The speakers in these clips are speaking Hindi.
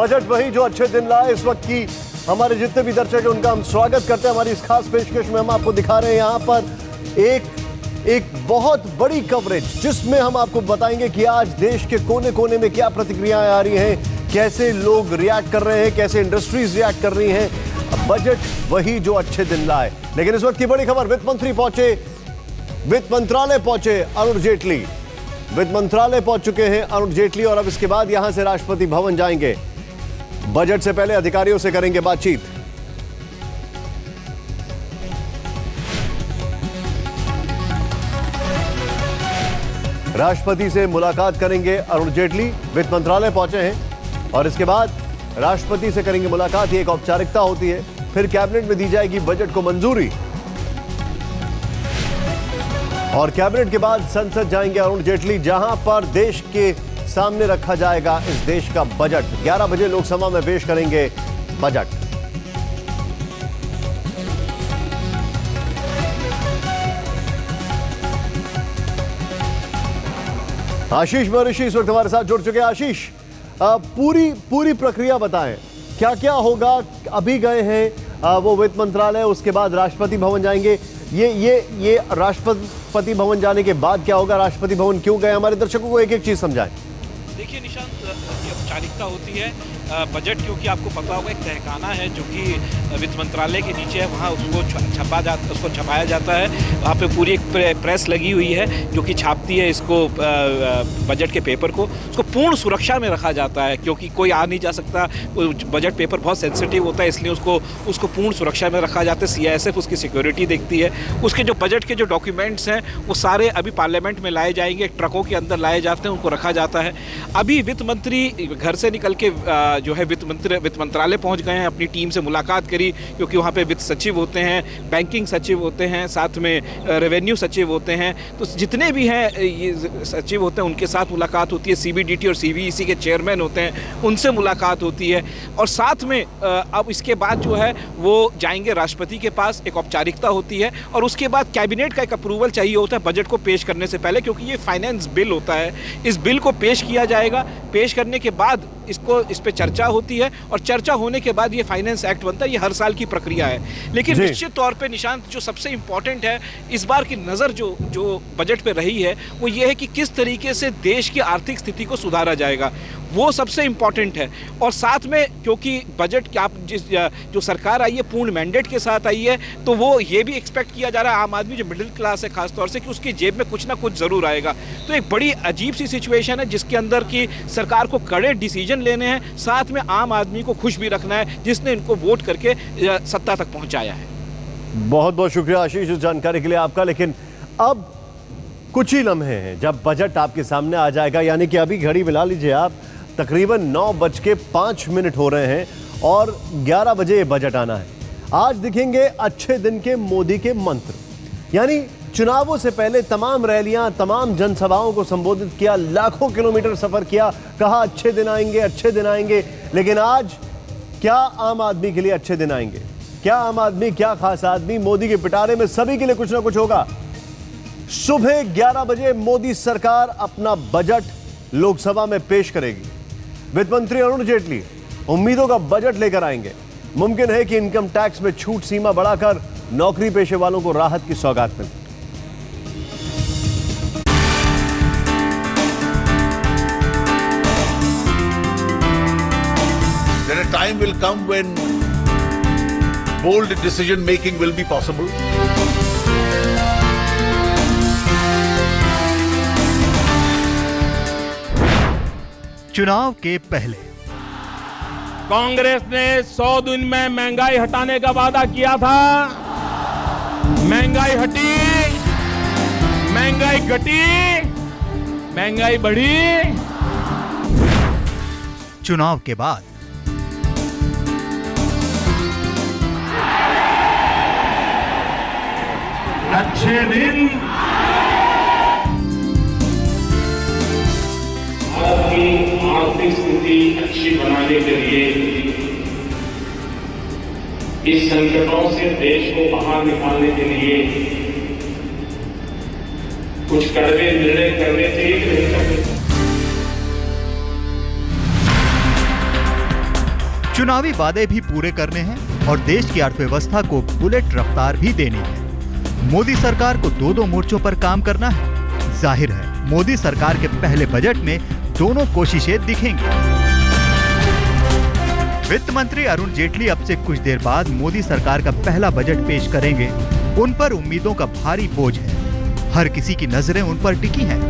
बजट वही जो अच्छे दिन लाए। इस वक्त की हमारे जितने भी दर्शक हैं उनका हम स्वागत करते हैं। हमारी इस खास पेशकश में हम आपको दिखा रहे हैं यहाँ पर एक बहुत बड़ी कवरेज, जिसमें हम आपको बताएंगे कि आज देश के कोने कोने में क्या प्रतिक्रियाएं आ रही हैं, कैसे लोग रिएक्ट कर रहे हैं, कैसे इंडस्ट्रीज रिएक्ट कर रही हैं। बजट वही जो अच्छे दिन लाए। लेकिन इस वक्त की बड़ी खबर, वित्त मंत्री पहुंचे, वित्त मंत्रालय पहुंचे अरुण जेटली। वित्त मंत्रालय पहुंच चुके हैं अरुण जेटली और अब इसके बाद यहां से राष्ट्रपति भवन जाएंगे। बजट से पहले अधिकारियों से करेंगे बातचीत। राष्ट्रपति से मुलाकात करेंगे अरुण जेटली। वित्त मंत्रालय पहुंचे हैं और इसके बाद राष्ट्रपति से करेंगे मुलाकात। ये एक औपचारिकता होती है, फिर कैबिनेट में दी जाएगी बजट को मंजूरी और कैबिनेट के बाद संसद जाएंगे अरुण जेटली, जहां पर देश के सामने रखा जाएगा इस देश का बजट। 11 बजे लोकसभा में पेश करेंगे बजट। आशीष महर्षि इस वक्त हमारे साथ जुड़ चुके हैं। आशीष, पूरी प्रक्रिया बताएं, क्या क्या होगा। अभी गए हैं वो वित्त मंत्रालय, उसके बाद राष्ट्रपति भवन जाएंगे। ये राष्ट्रपति भवन जाने के बाद क्या होगा, राष्ट्रपति भवन क्यों गए, हमारे दर्शकों को एक एक चीज समझाएं। देखिए निशांत, ये औपचारिकता होती है। बजट क्योंकि आपको पता होगा एक तहखाना है जो कि वित्त मंत्रालय के नीचे है, वहाँ उसको छपाया जाता है। वहाँ पे पूरी एक प्रेस लगी हुई है जो कि छापती है इसको, बजट के पेपर को। उसको पूर्ण सुरक्षा में रखा जाता है क्योंकि कोई आ नहीं जा सकता। बजट पेपर बहुत सेंसिटिव होता है, इसलिए उसको पूर्ण सुरक्षा में रखा जाता है। CISF उसकी सिक्योरिटी देखती है। उसके जो बजट के जो डॉक्यूमेंट्स हैं वो सारे अभी पार्लियामेंट में लाए जाएंगे, ट्रकों के अंदर लाए जाते हैं, उनको रखा जाता है। अभी वित्त मंत्री घर से निकल के जो है वित्त मंत्रालय पहुंच गए हैं, अपनी टीम से मुलाकात करी क्योंकि वहाँ पे वित्त सचिव होते हैं, बैंकिंग सचिव होते हैं, साथ में रेवेन्यू सचिव होते हैं। तो जितने भी हैं ये सचिव होते हैं उनके साथ मुलाकात होती है। CBDT और CBEC के चेयरमैन होते हैं, उनसे मुलाकात होती है। और साथ में अब इसके बाद जो है वो जाएंगे राष्ट्रपति के पास, एक औपचारिकता होती है और उसके बाद कैबिनेट का एक अप्रूवल चाहिए होता है बजट को पेश करने से पहले, क्योंकि ये फाइनेंस बिल होता है। इस बिल को पेश किया जाएगा। पेश करने के बाद इस पे चर्चा होती है और चर्चा होने के बाद ये फाइनेंस एक्ट बनता है। ये हर साल की प्रक्रिया है। लेकिन निश्चित तौर पे निशांत, जो सबसे इंपॉर्टेंट है इस बार की नज़र जो बजट पे रही है वो ये है कि किस तरीके से देश की आर्थिक स्थिति को सुधारा जाएगा, वो सबसे इम्पॉर्टेंट है। और साथ में क्योंकि बजट क्या जो सरकार आई है पूर्ण मैंडेट के साथ आई है, तो वो ये भी एक्सपेक्ट किया जा रहा है आम आदमी जो मिडिल क्लास है खासतौर से, कि उसकी जेब में कुछ ना कुछ ज़रूर आएगा। तो एक बड़ी अजीब सी सिचुएशन है जिसके अंदर की सरकार को कड़े डिसीजन लेने हैं, साथ में आम आदमी को खुश भी रखना है जिसने इनको वोट करके सत्ता तक पहुंचाया है। बहुत बहुत शुक्रिया आशीष इस जानकारी के लिए आपका। लेकिन अब कुछ ही लम्हे हैं जब बजट आपके सामने आ जाएगा, यानी कि अभी घड़ी मिला लीजिए आप, तकरीबन 9:05 हो रहे हैं और 11 बजे ये बजट आना है। आज दिखेंगे अच्छे दिन के मोदी के मंत्र, यानी चुनावों से पहले तमाम रैलियां, तमाम जनसभाओं को संबोधित किया, लाखों किलोमीटर सफर किया, कहा अच्छे दिन आएंगे, अच्छे दिन आएंगे। लेकिन आज क्या आम आदमी के लिए अच्छे दिन आएंगे? क्या आम आदमी, क्या खास आदमी? मोदी के पिटारे में सभी के लिए कुछ ना कुछ होगा। सुबह 11 बजे मोदी सरकार अपना बजट लोकसभा में पेश करेगी। वित्त मंत्री अरुण जेटली उम्मीदों का बजट लेकर आएंगे। मुमकिन है कि इनकम टैक्स में छूट सीमा बढ़ाकर नौकरी पेशे वालों को राहत की सौगात मिले। Then a time will come when bold decision making will be possible. चुनाव के पहले कांग्रेस ने 100 दिन में महंगाई हटाने का वादा किया था। महंगाई हटी, महंगाई घटी, महंगाई बढ़ी। चुनाव के बाद अच्छे दिन भारत की आर्थिक स्थिति अच्छी बनाने के लिए, इस संकटों से देश को बाहर निकालने के लिए कुछ कड़वे निर्णय करने चाहिए कि नहीं करने चाहिए। चुनावी वादे भी पूरे करने हैं और देश की अर्थव्यवस्था को बुलेट रफ्तार भी देनी है। मोदी सरकार को दो मोर्चों पर काम करना है। जाहिर है मोदी सरकार के पहले बजट में दोनों कोशिशें दिखेंगी। वित्त मंत्री अरुण जेटली अब से कुछ देर बाद मोदी सरकार का पहला बजट पेश करेंगे। उन पर उम्मीदों का भारी बोझ है। हर किसी की नजरें उन पर टिकी हैं।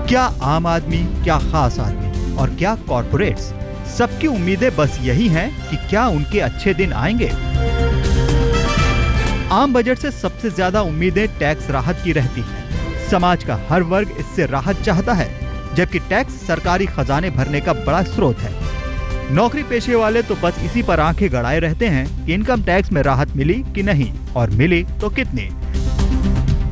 क्या आम आदमी, क्या खास आदमी और क्या कॉर्पोरेट्स, सबकी उम्मीदें बस यही हैं कि क्या उनके अच्छे दिन आएंगे। आम बजट से सबसे ज्यादा उम्मीदें टैक्स राहत की रहती हैं। समाज का हर वर्ग इससे राहत चाहता है, जबकि टैक्स सरकारी खजाने भरने का बड़ा स्रोत है। नौकरी पेशे वाले तो बस इसी पर आंखें गड़ाए रहते हैं कि इनकम टैक्स में राहत मिली कि नहीं और मिली तो कितनी।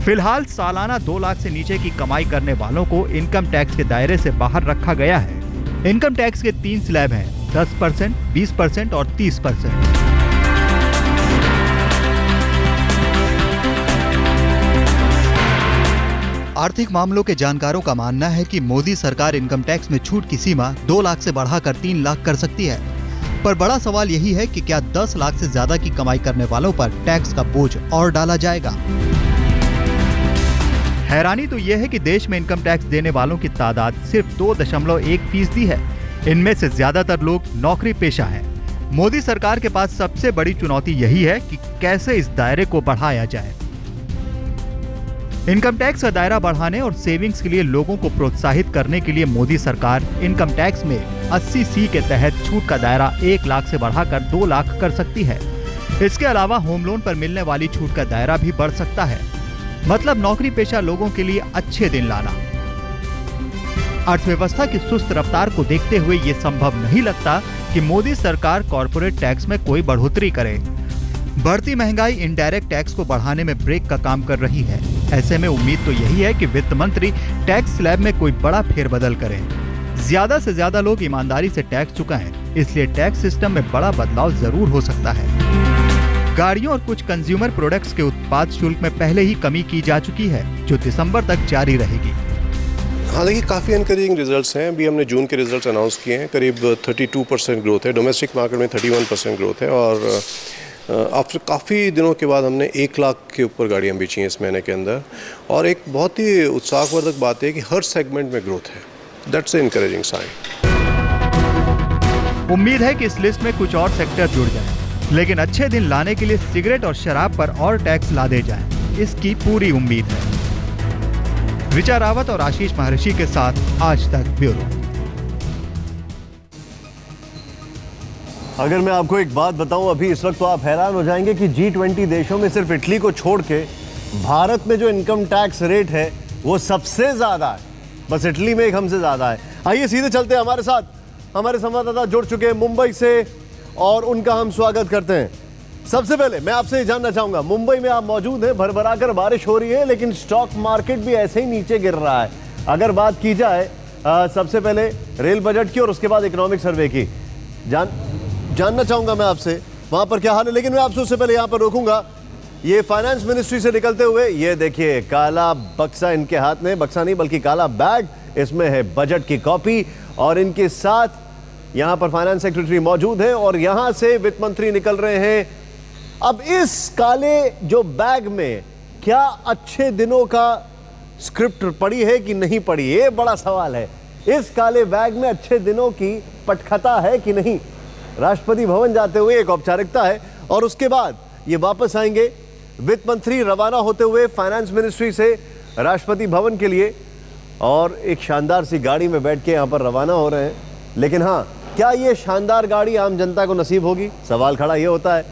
फिलहाल सालाना 2 लाख से नीचे की कमाई करने वालों को इनकम टैक्स के दायरे से बाहर रखा गया है। इनकम टैक्स के 3 स्लैब हैं, 10%, 20% और 30%। आर्थिक मामलों के जानकारों का मानना है कि मोदी सरकार इनकम टैक्स में छूट की सीमा 2 लाख से बढ़ाकर 3 लाख कर सकती है। पर बड़ा सवाल यही है कि क्या 10 लाख से ज्यादा की कमाई करने वालों पर टैक्स का बोझ और डाला जाएगा। हैरानी तो यह है कि देश में इनकम टैक्स देने वालों की तादाद सिर्फ 2.1% है। इनमें से ज्यादातर लोग नौकरी पेशा हैं। मोदी सरकार के पास सबसे बड़ी चुनौती यही है कि कैसे इस दायरे को बढ़ाया जाए। इनकम टैक्स का दायरा बढ़ाने और सेविंग्स के लिए लोगों को प्रोत्साहित करने के लिए मोदी सरकार इनकम टैक्स में 80C के तहत छूट का दायरा 1 लाख से बढ़ाकर 2 लाख कर सकती है। इसके अलावा होम लोन पर मिलने वाली छूट का दायरा भी बढ़ सकता है। मतलब नौकरी पेशा लोगों के लिए अच्छे दिन लाना। अर्थव्यवस्था की सुस्त रफ्तार को देखते हुए ये संभव नहीं लगता कि मोदी सरकार कॉर्पोरेट टैक्स में कोई बढ़ोतरी करे। बढ़ती महंगाई इनडायरेक्ट टैक्स को बढ़ाने में ब्रेक का काम कर रही है। ऐसे में उम्मीद तो यही है कि वित्त मंत्री टैक्स स्लैब में कोई बड़ा फेरबदल करें। ज्यादा से ज्यादा लोग ईमानदारी से टैक्स चुकाएं, इसलिए टैक्स सिस्टम में बड़ा बदलाव जरूर हो सकता है। गाड़ियों और कुछ कंज्यूमर प्रोडक्ट्स के उत्पाद शुल्क में पहले ही कमी की जा चुकी है, जो दिसंबर तक जारी रहेगी। हालांकि काफ़ी एनकरेजिंग रिजल्ट्स हैं। अभी हमने जून के रिजल्ट्स अनाउंस किए हैं। करीब 32% ग्रोथ है। डोमेस्टिक मार्केट में 31% ग्रोथ है और आफ्टर काफ़ी दिनों के बाद हमने 1 लाख के ऊपर गाड़ियाँ बेची हैं इस महीने के अंदर। और एक बहुत ही उत्साहवर्धक बात है कि हर सेगमेंट में ग्रोथ है। That's a encouraging sign. उम्मीद है कि इस लिस्ट में कुछ और सेक्टर जुड़ जाएं, लेकिन अच्छे दिन लाने के लिए सिगरेट और शराब पर और टैक्स लादे जाएं, इसकी पूरी उम्मीद है। ऋचा रावत और आशीष महर्षि के साथ आज तक ब्यूरो। अगर मैं आपको एक बात बताऊं अभी इस वक्त, तो आप हैरान हो जाएंगे कि G20 देशों में सिर्फ इटली को छोड़ के भारत में जो इनकम टैक्स रेट है वो सबसे ज्यादा है। बस इटली में एक हमसे ज्यादा है। आइए सीधे चलते हैं, हमारे साथ हमारे संवाददाता जुड़ चुके हैं मुंबई से और उनका हम स्वागत करते हैं। सबसे पहले मैं आपसे जानना चाहूंगा, मुंबई में आप मौजूद हैं, भरभराकर बारिश हो रही है, लेकिन स्टॉक मार्केट भी ऐसे ही नीचे गिर रहा है। अगर बात की जाए सबसे पहले रेल बजट की और उसके बाद इकोनॉमिक सर्वे की, जानना चाहूंगा मैं आपसे वहां पर क्या हाल है। लेकिन मैं आपसे उससे पहले यहां पर रोकूंगा। ये फाइनेंस मिनिस्ट्री से निकलते हुए ये देखिए काला बक्सा इनके हाथ में, बक्सा नहीं बल्कि काला बैग, इसमें है बजट की कॉपी और इनके साथ यहां पर फाइनेंस सेक्रेटरी मौजूद है और यहां से वित्त मंत्री निकल रहे हैं। अब इस काले जो बैग में क्या अच्छे दिनों का स्क्रिप्ट पड़ी है कि नहीं पड़ी, ये बड़ा सवाल है। इस काले बैग में अच्छे दिनों की पटखता है कि नहीं। राष्ट्रपति भवन जाते हुए एक औपचारिकता है और उसके बाद ये वापस आएंगे। वित्त मंत्री रवाना होते हुए फाइनेंस मिनिस्ट्री से राष्ट्रपति भवन के लिए और एक शानदार सी गाड़ी में बैठ के यहां पर रवाना हो रहे हैं। लेकिन हाँ, क्या ये शानदार गाड़ी आम जनता को नसीब होगी, सवाल खड़ा ये होता है।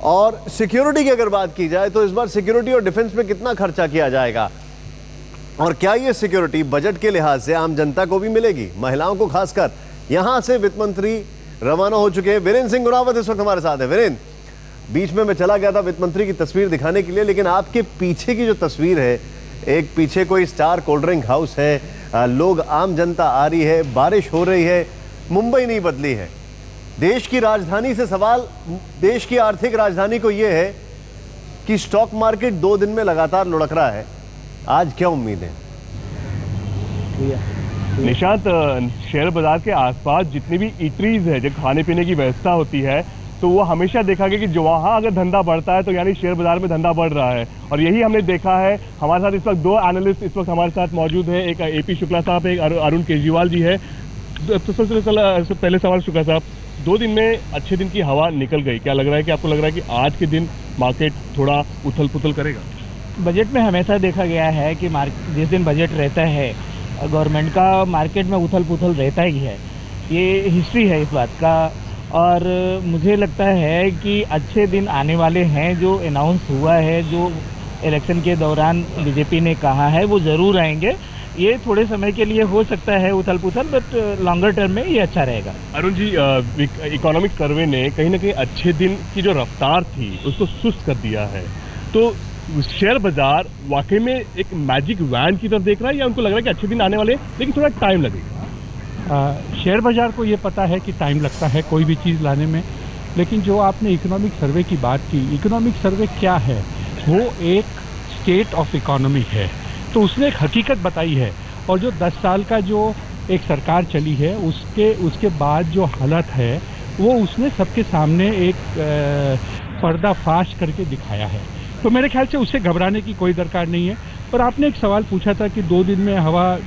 और सिक्योरिटी की अगर बात की जाए तो इस बार सिक्योरिटी और डिफेंस पे कितना खर्चा किया जाएगा और क्या ये सिक्योरिटी बजट के लिहाज से आम जनता को भी मिलेगी, महिलाओं को खासकर। यहां से वित्त मंत्री रवाना हो चुके हैं। वीरेंद्र सिंह गुनावत इस वक्त हमारे साथ है। वीरेंद्र, बीच में मैं चला गया था वित्त मंत्री की तस्वीर दिखाने के लिए, लेकिन आपके पीछे की जो तस्वीर है, एक पीछे कोई स्टार कोल्ड ड्रिंक हाउस है, लोग आम जनता आ रही है, बारिश हो रही है, मुंबई नहीं बदली है। देश की राजधानी से सवाल, देश की आर्थिक राजधानी को यह है कि स्टॉक मार्केट 2 दिन में लगातार लुढ़क रहा है। आज क्या उम्मीद है? निशांत, शेयर बाजार के आसपास जितनी भी ईटरीज है, जो खाने पीने की व्यवस्था होती है, तो वो हमेशा देखा गया कि जो वहाँ अगर धंधा बढ़ता है तो यानी शेयर बाजार में धंधा बढ़ रहा है। और यही हमने देखा है। हमारे साथ इस वक्त दो एनालिस्ट इस वक्त हमारे साथ मौजूद है, एक AP शुक्ला साहब, एक अरुण केजरीवाल जी है। तो सबसे पहले सवाल शुक्ला साहब, 2 दिन में अच्छे दिन की हवा निकल गई, क्या लग रहा है कि आपको लग रहा है कि आज के दिन मार्केट थोड़ा उथल पुथल करेगा? बजट में हमेशा देखा गया है कि जिस दिन बजट रहता है गवर्नमेंट का, मार्केट में उथल पुथल रहता ही है। ये हिस्ट्री है इस बात का। और मुझे लगता है कि अच्छे दिन आने वाले हैं। जो अनाउंस हुआ है, जो इलेक्शन के दौरान बीजेपी ने कहा है, वो ज़रूर आएंगे। ये थोड़े समय के लिए हो सकता है उथल पुथल, बट लॉन्गर टर्म में ये अच्छा रहेगा। अरुण जी, इकोनॉमिक सर्वे ने कहीं ना कहीं अच्छे दिन की जो रफ्तार थी उसको सुस्त कर दिया है, तो शेयर बाजार वाकई में एक मैजिक वैन की तरफ देख रहा है, या उनको लग रहा है कि अच्छे दिन आने वाले लेकिन थोड़ा टाइम लगेगा? शेयर बाजार को ये पता है कि टाइम लगता है कोई भी चीज़ लाने में, लेकिन जो आपने इकोनॉमिक सर्वे की बात की, इकोनॉमिक सर्वे क्या है? वो एक स्टेट ऑफ इकोनॉमी है, तो उसने एक हकीकत बताई है। और जो 10 साल का जो एक सरकार चली है, उसके बाद जो हालत है वो उसने सबके सामने एक पर्दाफाश करके दिखाया है। तो मेरे ख्याल से उससे घबराने की कोई दरकार नहीं है। पर आपने एक सवाल पूछा था कि 2 दिन में हवा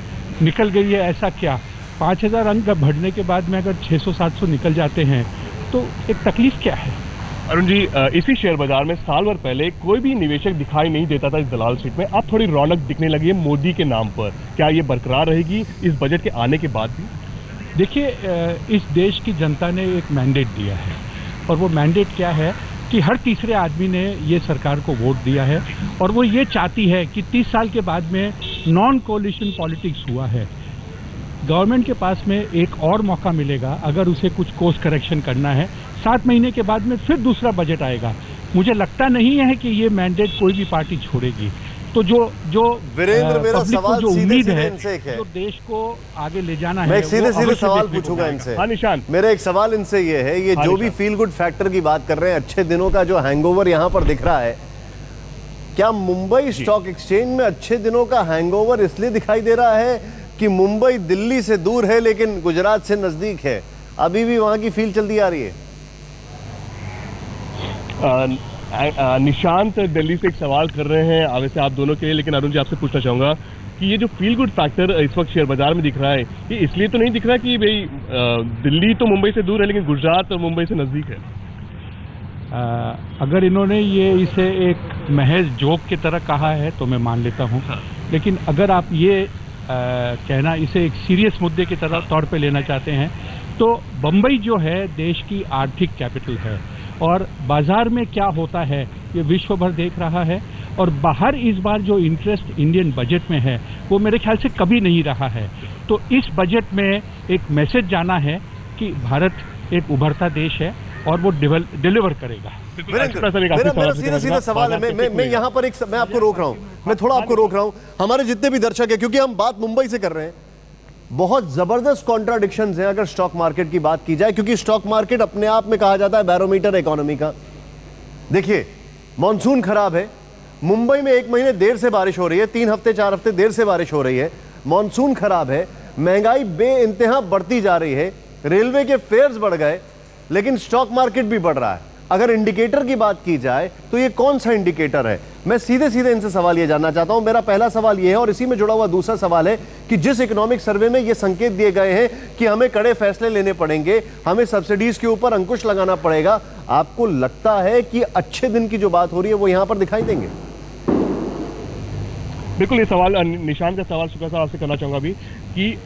निकल गई है, ऐसा क्या? 5000 अंक बढ़ने के बाद में अगर 600-700 निकल जाते हैं तो एक तकलीफ क्या है? अरुण जी, इसी शेयर बाजार में साल भर पहले कोई भी निवेशक दिखाई नहीं देता था इस दलाल सीट में। अब थोड़ी रौनक दिखने लगी है मोदी के नाम पर। क्या ये बरकरार रहेगी इस बजट के आने के बाद भी? देखिए, इस देश की जनता ने एक मैंडेट दिया है, और वो मैंडेट क्या है कि हर तीसरे आदमी ने ये सरकार को वोट दिया है, और वो ये चाहती है कि 30 साल के बाद में नॉन कोलिशन पॉलिटिक्स हुआ है, गवर्नमेंट के पास में एक और मौका मिलेगा अगर उसे कुछ कोर्स करेक्शन करना है। 7 महीने के बाद में फिर दूसरा बजट आएगा। मुझे लगता नहीं है कि ये मैंडेट कोई भी पार्टी छोड़ेगी। तो जो वीरेंद्र, मेरा सवाल जो उम्मीद है जो तो देश को आगे ले जाना मैं है, एक सीधे सवाल पूछूंगा इनसे। हाँ निशांत, मेरा एक सवाल इनसे ये है, ये जो भी फील गुड फैक्टर की बात कर रहे हैं, अच्छे दिनों का जो हैंगओवर यहाँ पर दिख रहा है, क्या मुंबई स्टॉक एक्सचेंज में अच्छे दिनों का हैंगओवर इसलिए दिखाई दे रहा है कि मुंबई दिल्ली से दूर है लेकिन गुजरात से नजदीक है? अभी भी वहां की फील चलती आ रही है? निशांत दिल्ली से एक सवाल कर रहे हैं वैसे आप दोनों के लिए, लेकिन अरुण जी आपसे पूछना चाहूंगा कि ये जो फील गुड फैक्टर इस वक्त शेयर बाजार में दिख रहा है, ये इसलिए तो नहीं दिख रहा कि भाई दिल्ली तो मुंबई से दूर है लेकिन गुजरात और मुंबई से नजदीक है? अगर इन्होंने इसे एक महज जोक की तरह कहा है तो मैं मान लेता हूँ। लेकिन अगर आप ये कहना इसे एक सीरियस मुद्दे की तरह तौर पे लेना चाहते हैं, तो बम्बई जो है देश की आर्थिक कैपिटल है, और बाजार में क्या होता है ये विश्व भर देख रहा है। और बाहर इस बार जो इंटरेस्ट इंडियन बजट में है वो मेरे ख्याल से कभी नहीं रहा है। तो इस बजट में एक मैसेज जाना है कि भारत एक उभरता देश है और वो डिलीवर करेगा। मेरा सीधा सवाल है, मैं यहाँ पर मैं आपको रोक रहा हूँ, मैं थोड़ा आपको रोक रहा हूँ। हमारे जितने भी दर्शक हैं, क्योंकि हम बात मुंबई से कर रहे हैं, बहुत जबरदस्त कॉन्ट्राडिक्शंस हैं अगर स्टॉक मार्केट की बात की जाए, क्योंकि स्टॉक मार्केट अपने आप में कहा जाता है बैरोमीटर इकोनॉमी का। देखिए, मॉनसून खराब है, मुंबई में 1 महीने देर से बारिश हो रही है, 3 हफ्ते 4 हफ्ते देर से बारिश हो रही है, मॉनसून खराब है, महंगाई बेइंतहा बढ़ती जा रही है, रेलवे के फेयर्स बढ़ गए, लेकिन स्टॉक मार्केट भी बढ़ रहा है। अगर इंडिकेटर की बात की जाए तो ये कौन सा इंडिकेटर है? मैं सीधे इनसे सवाल ये जानना चाहता हूं। मेरा पहला सवाल ये है, और इसी में जुड़ा हुआ दूसरा सवाल है कि जिस इकोनॉमिक सर्वे में ये संकेत दिए गए हैं कि हमें कड़े फैसले लेने पड़ेंगे, हमें सब्सिडीज के ऊपर अंकुश लगाना पड़ेगा, आपको लगता है कि अच्छे दिन की जो बात हो रही है वो यहां पर दिखाई देंगे? बिल्कुल, ये सवाल निशान का सवाल शुक्ला साहब आपसे करना चाहूंगा अभी कि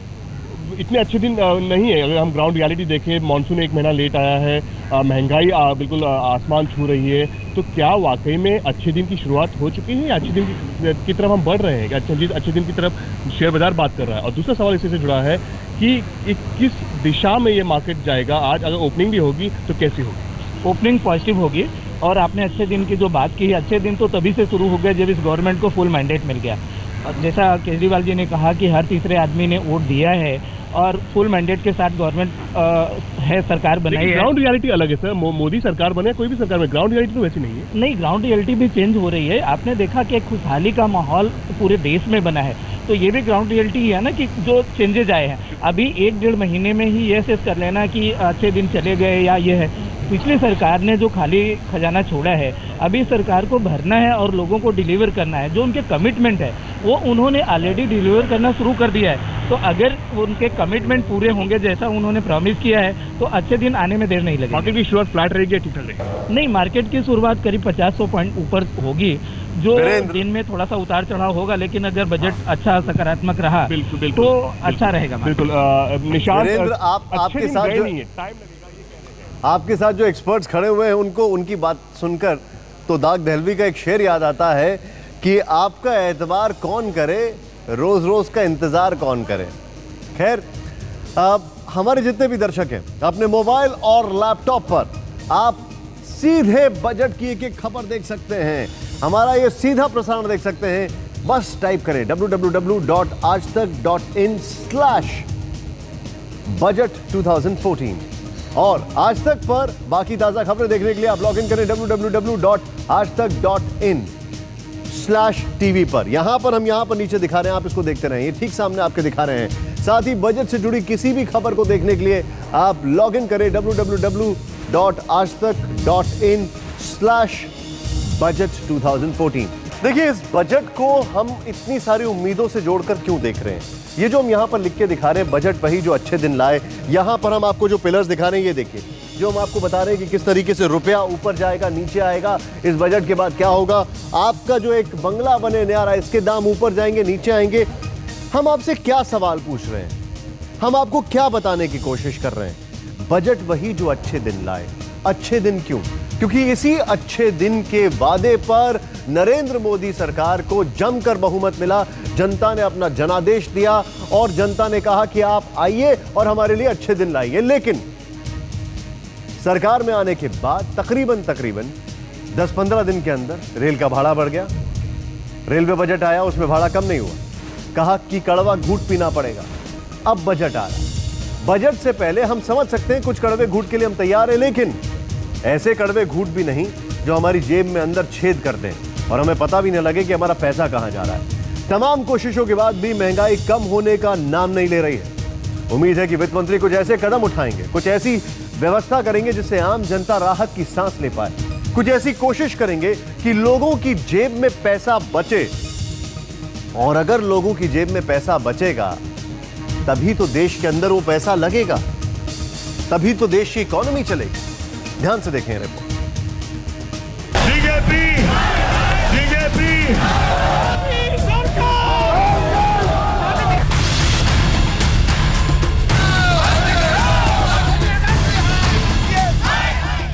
इतने अच्छे दिन नहीं है। अगर हम ग्राउंड रियलिटी देखें, मॉनसून 1 महीना लेट आया है, महंगाई बिल्कुल आसमान छू रही है, तो क्या वाकई में अच्छे दिन की शुरुआत हो चुकी है? अच्छे दिन की तरफ हम बढ़ रहे हैं? अच्छे दिन की तरफ शेयर बाजार बात कर रहा है? और दूसरा सवाल इसी से जुड़ा है कि किस दिशा में ये मार्केट जाएगा? आज अगर ओपनिंग भी होगी तो कैसी होगी? ओपनिंग पॉजिटिव होगी। और आपने अच्छे दिन की जो बात की है, अच्छे दिन तो तभी से शुरू हो गए जब इस गवर्नमेंट को फुल मैंडेट मिल गया। जैसा केजरीवाल जी ने कहा कि हर तीसरे आदमी ने वोट दिया है, और फुल मैंडेट के साथ गवर्नमेंट है, सरकार बनाई है। ग्राउंड रियलिटी अलग है सर, मोदी सरकार बने कोई भी सरकार में, ग्राउंड रियलिटी तो वैसी नहीं है। नहीं, ग्राउंड रियलिटी भी चेंज हो रही है। आपने देखा कि एक खुशहाली का माहौल पूरे देश में बना है, तो ये भी ग्राउंड रियलिटी ही है ना कि जो चेंजेज आए हैं। अभी 1-1.5 महीने में ही ये सेस कर लेना कि अच्छे दिन चले गए या ये है। पिछली सरकार ने जो खाली खजाना छोड़ा है, अभी सरकार को भरना है और लोगों को डिलीवर करना है। जो उनके कमिटमेंट है वो उन्होंने ऑलरेडी डिलीवर करना शुरू कर दिया है। तो अगर उनके कमिटमेंट पूरे होंगे जैसा उन्होंने प्रॉमिस किया है तो अच्छे दिन आने में देर नहीं लगेगी। मार्केट की शुरुआत फ्लैट रहेगी, ठीक रहेगी? नहीं, मार्केट की शुरुआत करीब 50-100 पॉइंट ऊपर होगी। जो दिन में थोड़ा सा उतार चढ़ाव होगा, लेकिन अगर बजट अच्छा सकारात्मक रहा तो अच्छा रहेगा। बिल्कुल। निशांत, आपके साथ जो एक्सपर्ट्स खड़े हुए हैं उनको उनकी बात सुनकर तो दाग दहलवी का एक शेर याद आता है कि आपका एतबार कौन करे, रोज रोज का इंतजार कौन करे। खैर, हमारे जितने भी दर्शक हैं अपने मोबाइल और लैपटॉप पर आप सीधे बजट की एक एक खबर देख सकते हैं। हमारा ये सीधा प्रसारण देख सकते हैं। बस टाइप करें www.aajtak.in/budget 2014 और आज तक पर बाकी ताजा खबरें देखने के लिए आप लॉग इन करें www.aajtak.in/tv पर। यहां पर हम यहां पर नीचे दिखा रहे हैं, आप इसको देखते रहें, ये ठीक सामने आपके दिखा रहे हैं। साथ ही बजट से जुड़ी किसी भी खबर को देखने के लिए आप लॉग इन करें www.aajtak.in/budget 2014। देखिए, इस बजट को हम इतनी सारी उम्मीदों से जोड़कर क्यों देख रहे हैं? ये जो हम यहाँ पर लिख के दिखा रहे हैं, बजट वही जो अच्छे दिन लाए। यहाँ पर हम आपको जो पिलर्स दिखा रहे हैं, ये देखिए, जो हम आपको बता रहे हैं कि किस तरीके से रुपया ऊपर जाएगा, नीचे आएगा, इस बजट के बाद क्या होगा। आपका जो एक बंगला बने नया, इसके दाम ऊपर जाएंगे, नीचे आएंगे। हम आपसे क्या सवाल पूछ रहे हैं, हम आपको क्या बताने की कोशिश कर रहे हैं? बजट वही जो अच्छे दिन लाए। अच्छे दिन क्यों? क्योंकि इसी अच्छे दिन के वादे पर नरेंद्र मोदी सरकार को जमकर बहुमत मिला। जनता ने अपना जनादेश दिया और जनता ने कहा कि आप आइए और हमारे लिए अच्छे दिन लाइए। लेकिन सरकार में आने के बाद तकरीबन 10-15 दिन के अंदर रेल का भाड़ा बढ़ गया। रेलवे बजट आया, उसमें भाड़ा कम नहीं हुआ। कहा कि कड़वा घूंट पीना पड़ेगा। अब बजट आ रहा। बजट से पहले हम समझ सकते हैं कुछ कड़वे घूंट के लिए हम तैयार हैं, लेकिन ऐसे कड़वे घूंट भी नहीं जो हमारी जेब में अंदर छेद कर दें और हमें पता भी न लगे कि हमारा पैसा कहां जा रहा है। तमाम कोशिशों के बाद भी महंगाई कम होने का नाम नहीं ले रही है। उम्मीद है कि वित्त मंत्री कुछ ऐसे कदम उठाएंगे, कुछ ऐसी व्यवस्था करेंगे जिससे आम जनता राहत की सांस ले पाए। कुछ ऐसी कोशिश करेंगे कि लोगों की जेब में पैसा बचे, और अगर लोगों की जेब में पैसा बचेगा तभी तो देश के अंदर वो पैसा लगेगा, तभी तो देश की इकोनॉमी चलेगी। ध्यान से देखें रिपोर्ट।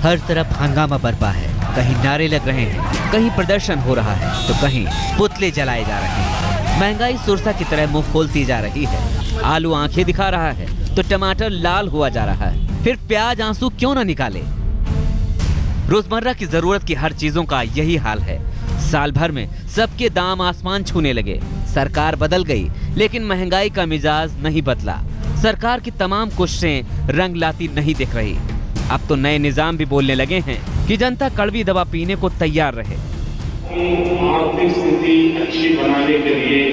हर तरफ हंगामा बरपा है। कहीं नारे लग रहे हैं, कहीं प्रदर्शन हो रहा है, तो कहीं पुतले जलाए जा रहे हैं। महंगाई सुरसा की तरह मुंह खोलती जा रही है। आलू आंखें दिखा रहा है तो टमाटर लाल हुआ जा रहा है। फिर प्याज आंसू क्यों ना निकाले। रोजमर्रा की जरूरत की हर चीजों का यही हाल है। साल भर में सबके दाम आसमान छूने लगे। सरकार बदल गई लेकिन महंगाई का मिजाज नहीं बदला। सरकार की तमाम कोशिशें रंग लाती नहीं दिख रही। अब तो नए निजाम भी बोलने लगे हैं कि जनता कड़वी दवा पीने को तैयार रहे। आर्थिक स्थिति अच्छी बनाने के लिए,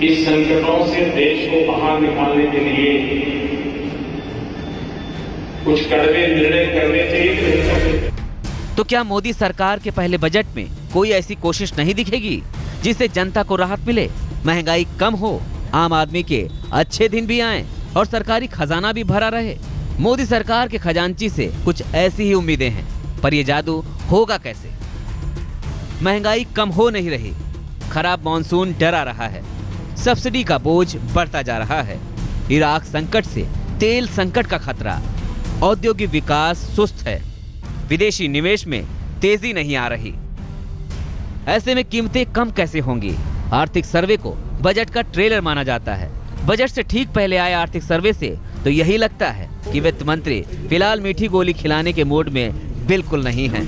इस संकटों से देश को बाहर निकालने के लिए कुछ कड़वे निर्णय करने चाहिए। तो क्या मोदी सरकार के पहले बजट में कोई ऐसी कोशिश नहीं दिखेगी जिससे जनता को राहत मिले, महंगाई कम हो, आम आदमी के अच्छे दिन भी आएं और सरकारी खजाना भी भरा रहे? मोदी सरकार के खजांची से कुछ ऐसी ही उम्मीदें हैं, पर यह जादू होगा कैसे? महंगाई कम हो नहीं रही, खराब मॉनसून डरा रहा है, सब्सिडी का बोझ बढ़ता जा रहा है, इराक संकट से तेल संकट का खतरा, औद्योगिक विकास सुस्त है, विदेशी निवेश में तेजी नहीं आ रही। ऐसे में कीमतें कम कैसे होंगी? आर्थिक सर्वे को बजट का ट्रेलर माना जाता है। बजट से ठीक पहले आए आर्थिक सर्वे से तो यही लगता है कि वित्त मंत्री फिलहाल मीठी गोली खिलाने के मूड में बिल्कुल नहीं है।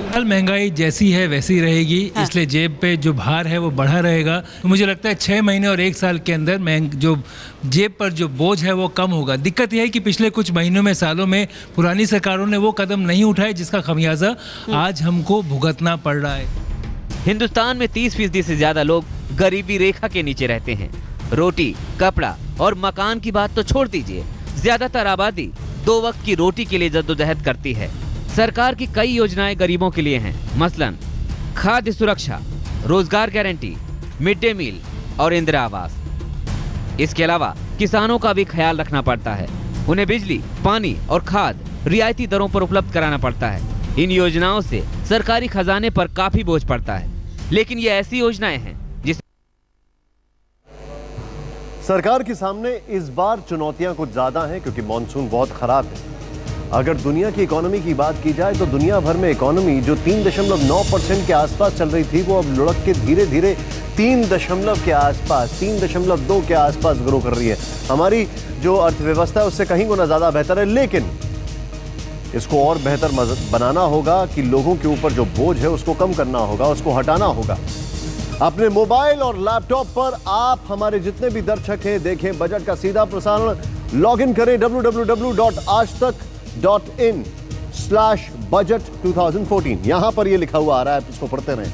कल महंगाई जैसी है वैसी रहेगी, इसलिए जेब पे जो भार है वो बढ़ा रहेगा। तो मुझे लगता है 6 महीने और 1 साल के अंदर जो जेब पर जो बोझ है वो कम होगा। दिक्कत यह है कि पिछले कुछ महीनों में, सालों में पुरानी सरकारों ने वो कदम नहीं उठाए जिसका खमियाजा आज हमको भुगतना पड़ रहा है। हिंदुस्तान में 30% से ज्यादा लोग गरीबी रेखा के नीचे रहते हैं। रोटी, कपड़ा और मकान की बात तो छोड़ दीजिए, ज्यादातर आबादी 2 वक्त की रोटी के लिए जद्दोजहद करती है। सरकार की कई योजनाएं गरीबों के लिए हैं, मसलन खाद्य सुरक्षा, रोजगार गारंटी, मिड डे मील और इंदिरा आवास। इसके अलावा किसानों का भी ख्याल रखना पड़ता है। उन्हें बिजली, पानी और खाद रियायती दरों पर उपलब्ध कराना पड़ता है। इन योजनाओं से सरकारी खजाने पर काफी बोझ पड़ता है, लेकिन ये ऐसी योजनाएं हैं जिस सरकार के सामने इस बार चुनौतियां कुछ ज्यादा हैं क्योंकि मॉनसून बहुत खराब है। अगर दुनिया की इकोनॉमी की बात की जाए तो दुनिया भर में इकोनॉमी जो 3.9% के आसपास चल रही थी वो अब लुढ़क के धीरे धीरे 3 के आसपास, 3.2 के आसपास ग्रो कर रही है। हमारी जो अर्थव्यवस्था है उससे कहीं गुना ज्यादा बेहतर है, लेकिन इसको और बेहतर बनाना होगा कि लोगों के ऊपर जो बोझ है उसको कम करना होगा, उसको हटाना होगा। अपने मोबाइल और लैपटॉप पर आप हमारे जितने भी दर्शक हैं देखें बजट का सीधा प्रसारण। लॉग इन करें www.aajtak.in/budget2014। यहां पर ये लिखा हुआ आ रहा है, आप इसको पढ़ते रहें।